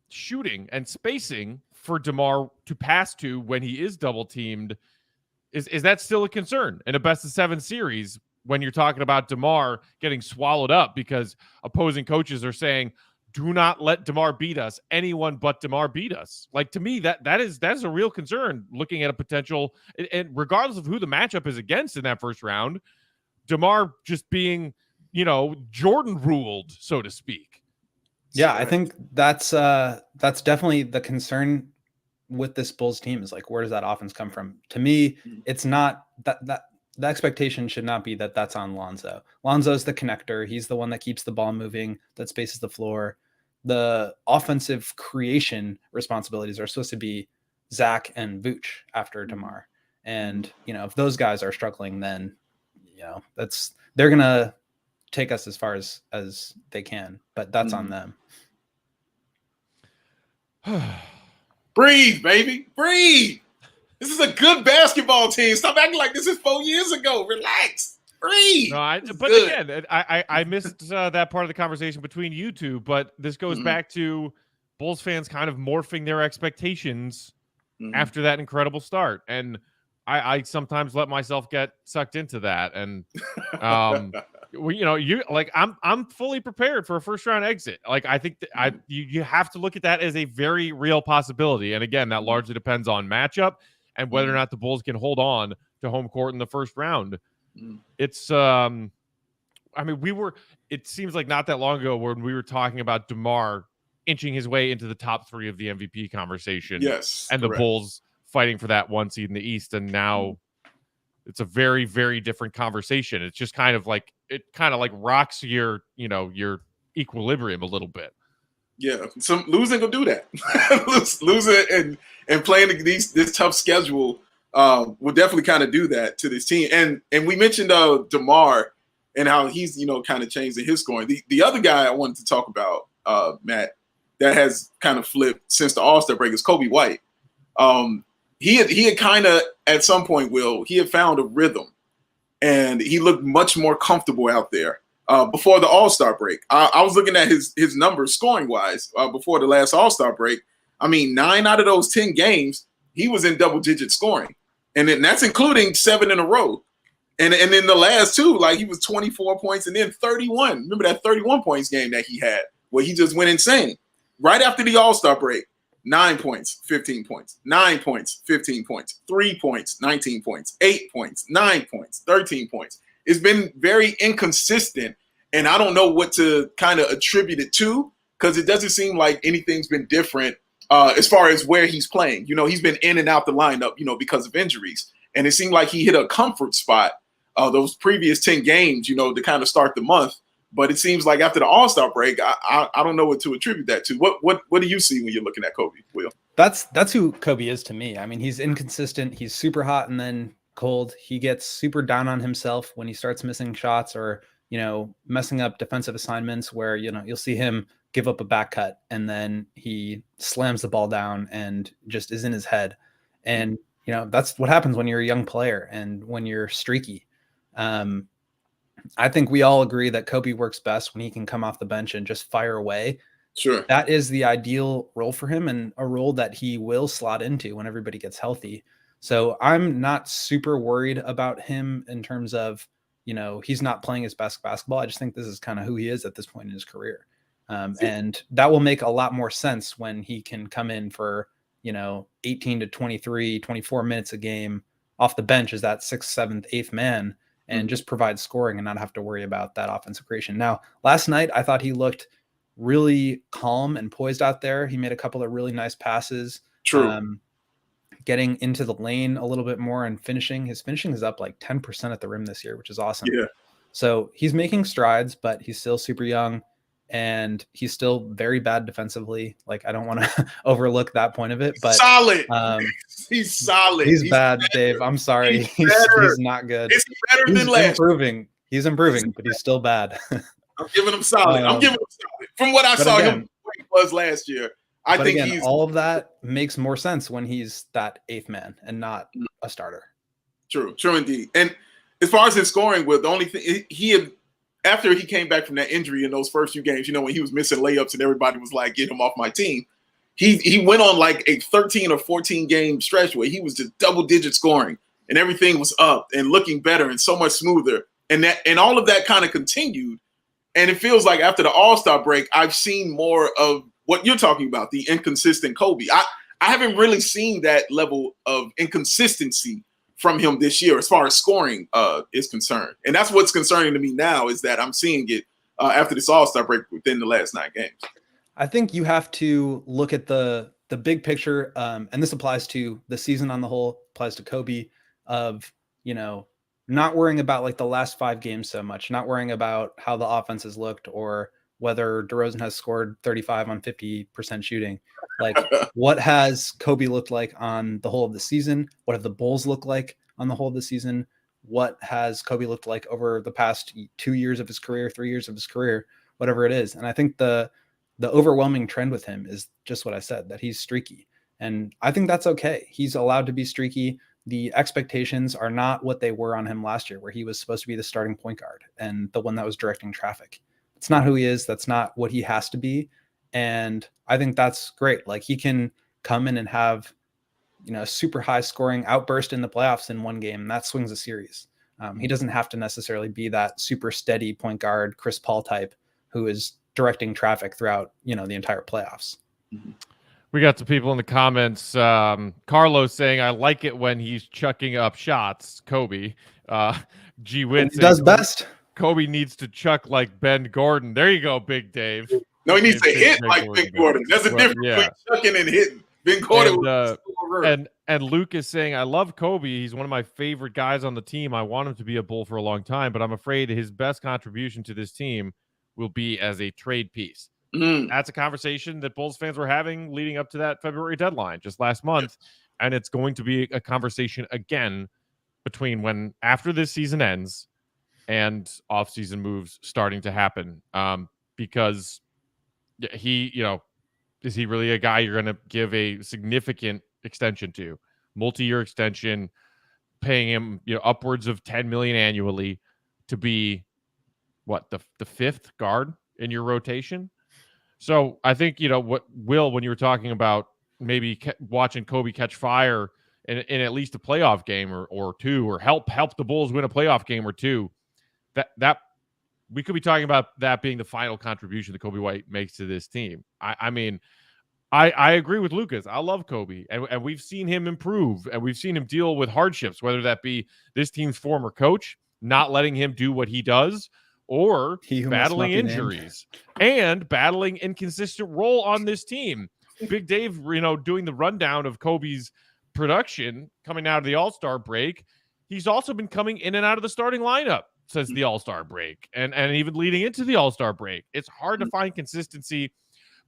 shooting and spacing for DeMar to pass to when he is double teamed, is that still a concern in a best of 7 series when you're talking about DeMar getting swallowed up because opposing coaches are saying, do not let DeMar beat us. Anyone but DeMar beat us. Like, to me, that is a real concern looking at a potential, and regardless of who the matchup is against in that first round, DeMar just being, Jordan ruled, so to speak. Yeah, I think that's definitely the concern with this Bulls team, is like, where does that offense come from? To me, it's not that the expectation should not be that that's on Lonzo. Lonzo's the connector. He's the one that keeps the ball moving, that spaces the floor. The offensive creation responsibilities are supposed to be Zach and Vooch after DeMar. And, if those guys are struggling, then, they're going to take us as far as they can, but that's on them. Breathe, baby. Breathe. This is a good basketball team. Stop acting like this is 4 years ago. Relax. Breathe. No, again, I missed that part of the conversation between you two, but this goes back to Bulls fans kind of morphing their expectations after that incredible start. And I sometimes let myself get sucked into that. And, I'm fully prepared for a first round exit. Like, I think that you have to look at that as a very real possibility. And again, that largely depends on matchup and whether or not the Bulls can hold on to home court in the first round. It's, it seems like not that long ago when we were talking about DeMar inching his way into the top 3 of the MVP conversation. Yes, and correct. The Bulls fighting for that 1 seed in the East, and now it's a very, very different conversation. It's just kind of like rocks your equilibrium a little bit. Yeah, some losing will do that. losing and playing this tough schedule will definitely kind of do that to this team. And we mentioned DeMar and how he's kind of changed in his scoring. The other guy I wanted to talk about, Matt, that has kind of flipped since the All-Star break is Coby White. He had kind of at some point, he had found a rhythm, and he looked much more comfortable out there before the All-Star break. I was looking at his numbers scoring wise before the last All-Star break. I mean, 9 out of those 10 games, he was in double-digit scoring, and that's including 7 in a row. And then the last 2, like he was 24 points and then 31. Remember that 31 points game that he had where he just went insane right after the All-Star break. 9 points, 15 points, 9 points, 15 points, 3 points, 19 points, 8 points, 9 points, 13 points. It's been very inconsistent, and I don't know what to kind of attribute it to because it doesn't seem like anything's been different as far as where he's playing. He's been in and out the lineup, because of injuries, and it seemed like he hit a comfort spot those previous 10 games, to kind of start the month. But it seems like after the All-Star break, I don't know what to attribute that to. What do you see when you're looking at Coby, Will? That's who Coby is to me. I mean, he's inconsistent. He's super hot and then cold. He gets super down on himself when he starts missing shots or, messing up defensive assignments where, you'll see him give up a back cut and then he slams the ball down and just is in his head. And, that's what happens when you're a young player and when you're streaky. I think we all agree that Coby works best when he can come off the bench and just fire away. Sure. That is the ideal role for him and a role that he will slot into when everybody gets healthy. So I'm not super worried about him in terms of, he's not playing his best basketball. I just think this is kind of who he is at this point in his career. And that will make a lot more sense when he can come in for, 18 to 23, 24 minutes a game off the bench as that 6th, 7th, 8th man and just provide scoring and not have to worry about that offensive creation. Now, last night, I thought he looked really calm and poised out there. He made a couple of really nice passes. True. Getting into the lane a little bit more and finishing. His finishing is up like 10% at the rim this year, which is awesome. Yeah. So he's making strides, but he's still super young and he's still very bad defensively. Like, I don't want to overlook that point of it, but solid. He's solid. He's bad, better. Dave. I'm sorry. He's not good. It's better than last. He's improving, but he's still bad. I'm giving him solid. From what I saw him where he was last year. I think all of that makes more sense when he's that 8th man and not a starter. True indeed. And as far as his scoring, with the only thing he had after he came back from that injury in those first few games, when he was missing layups and everybody was like, "Get him off my team." He went on like a 13 or 14 game stretch where he was just double-digit scoring and everything was up and looking better and so much smoother. And all of that kind of continued. And it feels like after the All-Star break, I've seen more of what you're talking about, the inconsistent Coby. I haven't really seen that level of inconsistency from him this year as far as scoring is concerned. And that's what's concerning to me now is that I'm seeing it after this All-Star break within the last 9 games. I think you have to look at the big picture, and this applies to the season on the whole, applies to Coby, of, not worrying about like the last 5 games so much, not worrying about how the offense has looked or whether DeRozan has scored 35 on 50% shooting. Like, what has Coby looked like on the whole of the season? What have the Bulls looked like on the whole of the season? What has Coby looked like over the past 2 years of his career, 3 years of his career, whatever it is? And I think the overwhelming trend with him is just what I said, that he's streaky. And I think that's okay. He's allowed to be streaky. The expectations are not what they were on him last year, where he was supposed to be the starting point guard and the one that was directing traffic. It's not who he is. That's not what he has to be. And I think that's great. Like, he can come in and have, a super high scoring outburst in the playoffs in one game. And that swings a series. He doesn't have to necessarily be that super steady point guard, Chris Paul type, who is directing traffic throughout, the entire playoffs. We got some people in the comments. Carlos saying, I like it when he's chucking up shots. Coby. G. Witt does best. Coby needs to chuck like Ben Gordon. There you go, Big Dave. No, he needs to Big hit Ben like Ben Gordon. There's a difference between chucking and hitting. Ben Gordon and Luke is saying, I love Coby. He's one of my favorite guys on the team. I want him to be a Bull for a long time, but I'm afraid his best contribution to this team will be as a trade piece. That's a conversation that Bulls fans were having leading up to that February deadline just last month. And it's going to be a conversation again between when after this season ends and offseason moves starting to happen. Because he, is he really a guy you're going to give a significant extension to? Multi-year extension, paying him, upwards of $10 million annually to be what, the fifth guard in your rotation? So I think, what Will, when you were talking about maybe watching Coby catch fire in at least a playoff game or two, or help the Bulls win a playoff game or two, that we could be talking about that being the final contribution that Coby White makes to this team. I mean, I agree with Lucas. I love Coby, and we've seen him improve, and we've seen him deal with hardships, whether that be this team's former coach not letting him do what he does, or battling injuries and battling inconsistent role on this team. Big Dave, doing the rundown of Coby's production coming out of the All-Star break. He's also been coming in and out of the starting lineup since the All-Star break and even leading into the All-Star break. It's hard to find consistency.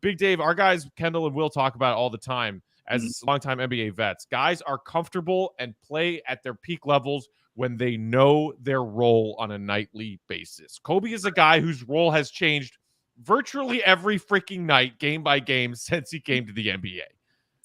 Big Dave, our guys, Kendall and Will, talk about it all the time as longtime NBA vets. Guys are comfortable and play at their peak levels when they know their role on a nightly basis. Coby is a guy whose role has changed virtually every freaking night, game by game, since he came to the NBA.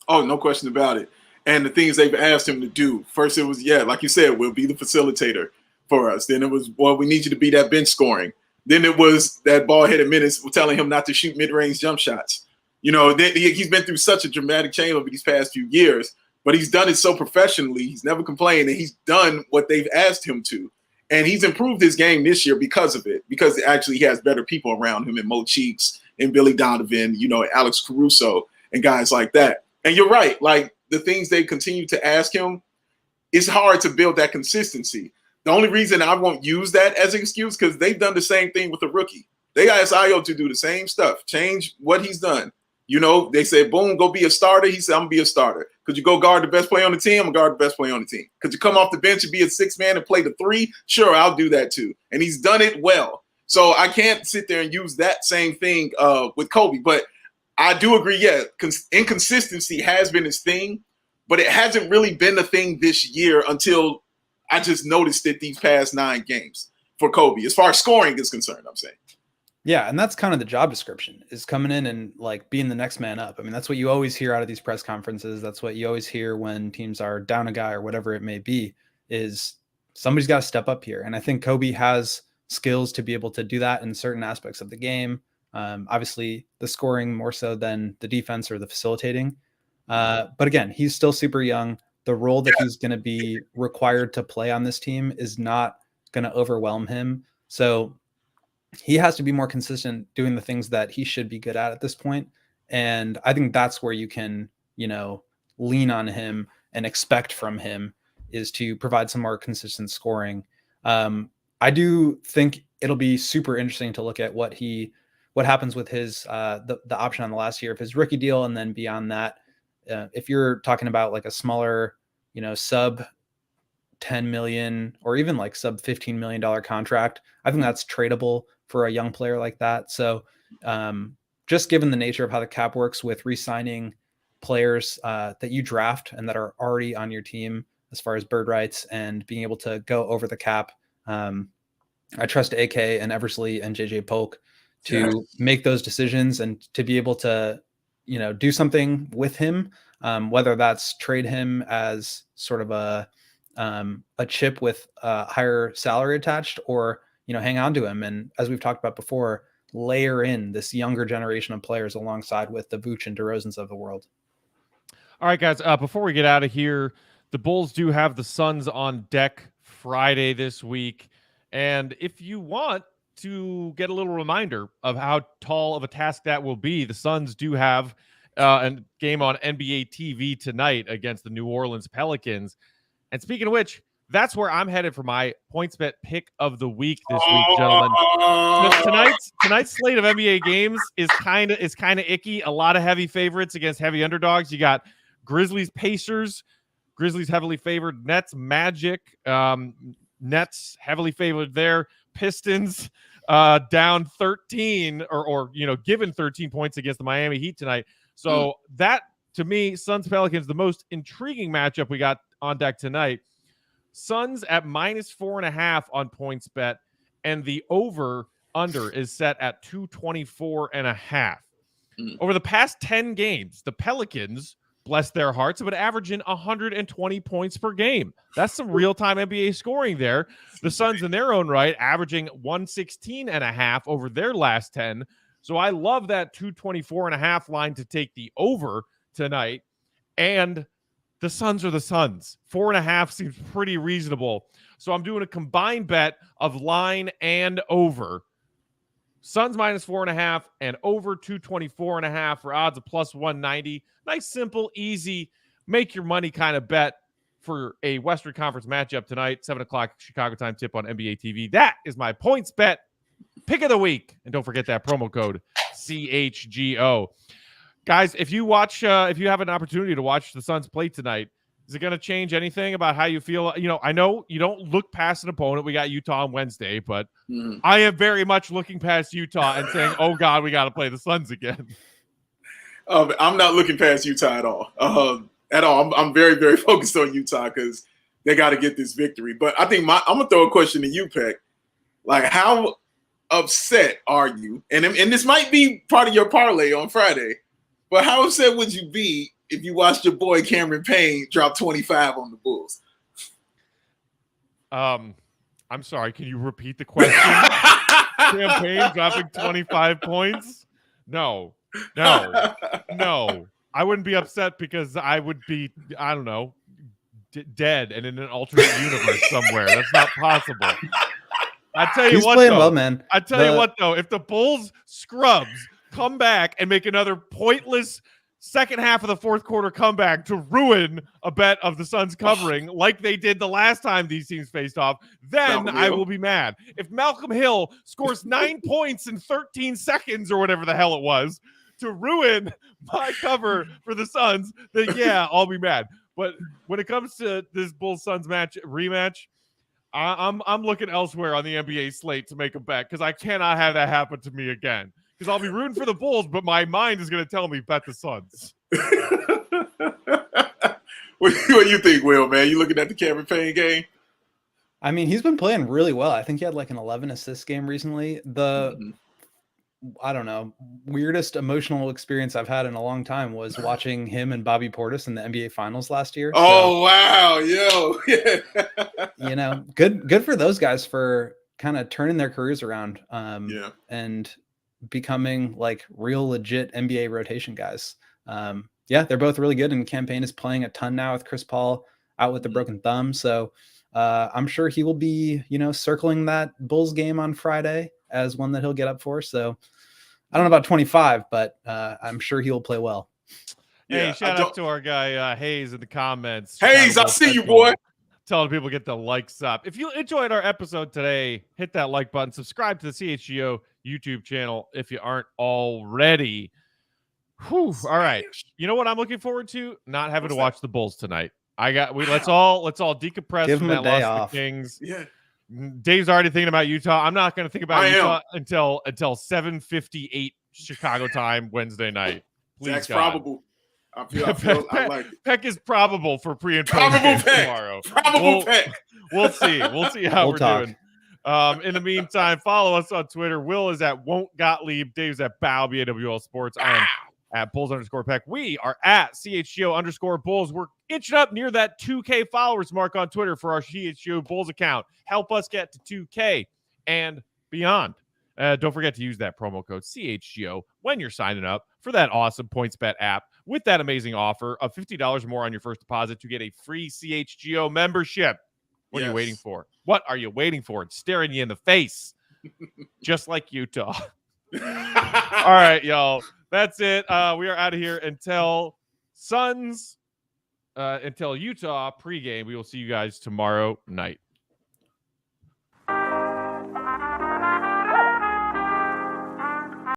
Oh, no question about it. And the things they've asked him to do. First, it was, like you said, we'll be the facilitator for us. Then it was, we need you to be that bench scoring. Then it was that ball-headed minutes telling him not to shoot mid-range jump shots. He's been through such a dramatic change over these past few years, but he's done it so professionally. He's never complained, and he's done what they've asked him to. And he's improved his game this year because of it, because actually he has better people around him, and Mo Cheeks and Billy Donovan, Alex Caruso and guys like that. And you're right. Like, the things they continue to ask him, it's hard to build that consistency. The only reason I won't use that as an excuse, because they've done the same thing with the rookie. They asked Ayo to do the same stuff, change what he's done. They said, boom, go be a starter. He said, I'm going to be a starter. Could you go guard the best player on the team? I'm going to guard the best player on the team. Could you come off the bench and be a six man and play the three? Sure, I'll do that too. And he's done it well. So I can't sit there and use that same thing with Coby. But I do agree, inconsistency has been his thing, but it hasn't really been a thing this year until I just noticed it these past 9 games for Coby. As far as scoring is concerned, I'm saying. Yeah, and that's kind of the job description, is coming in and like being the next man up. I mean, that's what you always hear out of these press conferences. That's what you always hear when teams are down a guy or whatever it may be, is somebody's got to step up here. And I think Coby has skills to be able to do that in certain aspects of the game. Obviously, the scoring more so than the defense or the facilitating. But again, he's still super young. The role that he's going to be required to play on this team is not going to overwhelm him. So he has to be more consistent doing the things that he should be good at this point. And I think that's where you can, lean on him and expect from him, is to provide some more consistent scoring. I do think it'll be super interesting to look at what happens with his, the option on the last year of his rookie deal. And then beyond that, if you're talking about like a smaller, sub $10 million or even like sub $15 million contract, I think that's tradable for a young player like that. So just given the nature of how the cap works with re-signing players that you draft and that are already on your team as far as bird rights and being able to go over the cap, I trust AK and Eversley and JJ Polk to make those decisions and to be able to, do something with him, whether that's trade him as sort of a chip with a higher salary attached, or hang on to him. And as we've talked about before, layer in this younger generation of players alongside with the Vooch and DeRozans of the world. All right, guys, before we get out of here, the Bulls do have the Suns on deck Friday this week. And if you want to get a little reminder of how tall of a task that will be, the Suns do have a game on NBA TV tonight against the New Orleans Pelicans. And speaking of which, That's where I'm headed for my PointsBet pick of the week this week, gentlemen. Tonight's slate of NBA games is kind of icky. A lot of heavy favorites against heavy underdogs. You got Grizzlies, Pacers. Grizzlies heavily favored. Nets, Magic. Nets heavily favored there. Pistons down 13 or given 13 points against the Miami Heat tonight. So that, to me, Suns Pelicans, the most intriguing matchup we got on deck tonight. Suns at -4.5 on PointsBet, and the over/under is set at 224.5. Over the past 10 games, the Pelicans, bless their hearts, have been averaging 120 points per game. That's some real-time NBA scoring there. The Suns, in their own right, averaging 116.5 over their last 10. So I love that 224.5 line to take the over tonight. And the Suns are the Suns. 4.5 seems pretty reasonable. So I'm doing a combined bet of line and over. Suns -4.5 and over 224.5 for odds of +190. Nice, simple, easy, make your money kind of bet for a Western Conference matchup tonight. 7 o'clock Chicago time tip on NBA TV. That is my PointsBet pick of the week. And don't forget that promo code CHGO. Guys, if you have an opportunity to watch the Suns play tonight, is it going to change anything about how you feel? I know you don't look past an opponent. We got Utah on Wednesday, but I am very much looking past Utah and saying, oh, God, we got to play the Suns again. I'm not looking past Utah at all. I'm very, very focused on Utah because they got to get this victory. But I think I'm going to throw a question to you, Peck. Like, how upset are you? And this might be part of your parlay on Friday, but how upset would you be if you watched your boy Cameron Payne drop 25 on the Bulls? I'm sorry. Can you repeat the question? Cam Payne dropping 25 points? No. I wouldn't be upset because I would be, I don't know, dead and in an alternate universe somewhere. That's not possible. I tell you what, though. Well, man. I tell you what, though. If the Bulls scrubs come back and make another pointless second half of the fourth quarter comeback to ruin a bet of the Suns covering like they did the last time these teams faced off, then I will be mad. If Malcolm Hill scores 9 points in 13 seconds or whatever the hell it was to ruin my cover for the Suns, then yeah, I'll be mad. But when it comes to this Bulls-Suns rematch, I'm looking elsewhere on the NBA slate to make a bet because I cannot have that happen to me again. Because I'll be rooting for the Bulls, but my mind is going to tell me bet the Suns. What do you think, Will, man? You looking at the Cameron Payne game? I mean, he's been playing really well. I think he had like an 11 assist game recently. I don't know, weirdest emotional experience I've had in a long time was watching him and Bobby Portis in the NBA Finals last year. Oh, wow. Yo. Yeah. Good for those guys for kind of turning their careers around and becoming like real legit NBA rotation guys. They're both really good, and Cam Payne is playing a ton now with Chris Paul out with the broken thumb. So I'm sure he will be, circling that Bulls game on Friday as one that he'll get up for. So I don't know about 25, but I'm sure he'll play well. Hey, shout out to our guy Hayes in the comments. Hayes, I see you, boy. Telling people get the likes up. If you enjoyed our episode today, hit that like button. Subscribe to the CHGO YouTube channel if you aren't already. Whew. All right. You know what I'm looking forward to? Not having to watch the Bulls tonight. Let's all decompress Give from them that a day loss off. to the Kings. Yeah. Dave's already thinking about Utah. I'm not going to think about Utah until 7:58 Chicago time Wednesday night. Please, That's God. Probable. I like it. Peck is probable for pre and post game tomorrow. Peck. We'll see. We'll see how we're doing. In the meantime, follow us on Twitter. Will is at Won't Gottlieb. Dave's at Bow, BAWL Sports. I am at Bulls_Peck. We are at CHGO_Bulls. We're inching up near that 2K followers mark on Twitter for our CHGO Bulls account. Help us get to 2K and beyond. Don't forget to use that promo code CHGO when you're signing up for that awesome PointsBet app with that amazing offer of $50 or more on your first deposit to get a free CHGO membership. What are you waiting for? What are you waiting for? It's staring you in the face, just like Utah. All right, y'all. That's it. We are out of here until Suns until Utah pregame, we will see you guys tomorrow night.